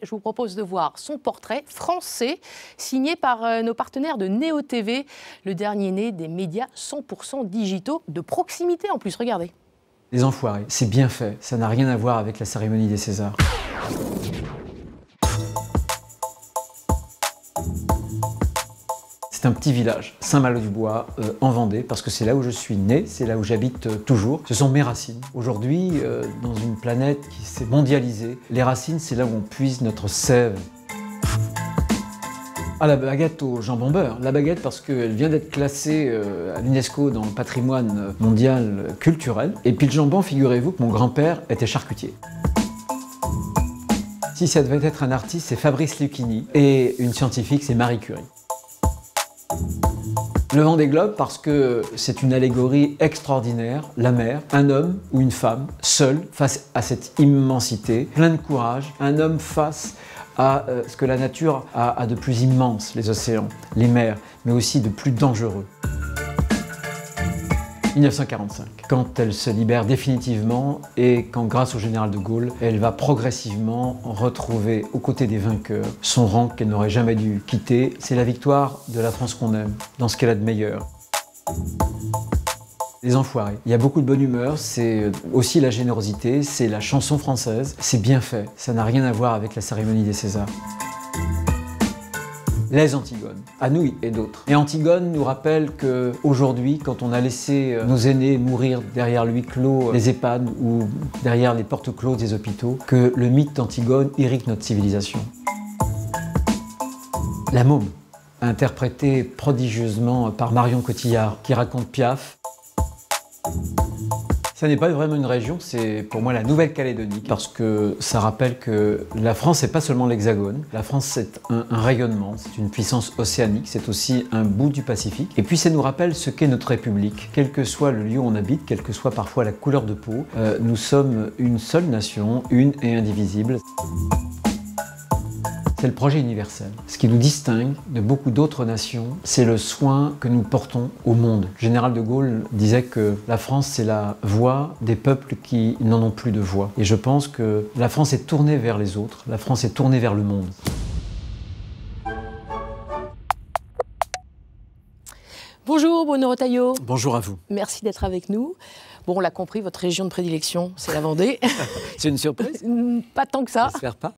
Je vous propose de voir son portrait français, signé par nos partenaires de Néo TV, le dernier né des médias 100% digitaux, de proximité en plus, regardez. Les Enfoirés, c'est bien fait, ça n'a rien à voir avec la cérémonie des Césars. C'est un petit village, Saint-Malo-du-Bois, en Vendée, parce que c'est là où je suis né, c'est là où j'habite toujours. Ce sont mes racines. Aujourd'hui, dans une planète qui s'est mondialisée, les racines, c'est là où on puise notre sève. Ah, la baguette au jambon beurre. La baguette parce qu'elle vient d'être classée à l'UNESCO dans le patrimoine mondial culturel. Et puis le jambon, figurez-vous que mon grand-père était charcutier. Si ça devait être un artiste, c'est Fabrice Lucchini. Et une scientifique, c'est Marie Curie. Le Vendée Globe parce que c'est une allégorie extraordinaire, la mer, un homme ou une femme, seul, face à cette immensité, plein de courage, un homme face à ce que la nature a de plus immense, les océans, les mers, mais aussi de plus dangereux. 1945, quand elle se libère définitivement et quand, grâce au général de Gaulle, elle va progressivement retrouver aux côtés des vainqueurs son rang qu'elle n'aurait jamais dû quitter. C'est la victoire de la France qu'on aime, dans ce qu'elle a de meilleur. Les Enfoirés. Il y a beaucoup de bonne humeur, c'est aussi la générosité, c'est la chanson française. C'est bien fait, ça n'a rien à voir avec la cérémonie des Césars. Les Antigones, Anouilh et d'autres. Et Antigone nous rappelle qu'aujourd'hui, quand on a laissé nos aînés mourir derrière le huis clos des EHPAD ou derrière les portes closes des hôpitaux, que le mythe d'Antigone irrigue notre civilisation. La Môme, interprétée prodigieusement par Marion Cotillard, qui raconte Piaf. Ça n'est pas vraiment une région, c'est pour moi la Nouvelle-Calédonie, parce que ça rappelle que la France, c'est pas seulement l'Hexagone. La France, c'est un rayonnement, c'est une puissance océanique, c'est aussi un bout du Pacifique. Et puis ça nous rappelle ce qu'est notre République. Quel que soit le lieu où on habite, quelle que soit parfois la couleur de peau, nous sommes une seule nation, une et indivisible. C'est le projet universel. Ce qui nous distingue de beaucoup d'autres nations, c'est le soin que nous portons au monde. Le général de Gaulle disait que la France, c'est la voix des peuples qui n'en ont plus de voix. Et je pense que la France est tournée vers les autres, la France est tournée vers le monde. Bonjour Bruno Retailleau. Bonjour à vous. Merci d'être avec nous. Bon, on l'a compris, votre région de prédilection, c'est la Vendée. C'est une surprise? Pas tant que ça. J'espère pas.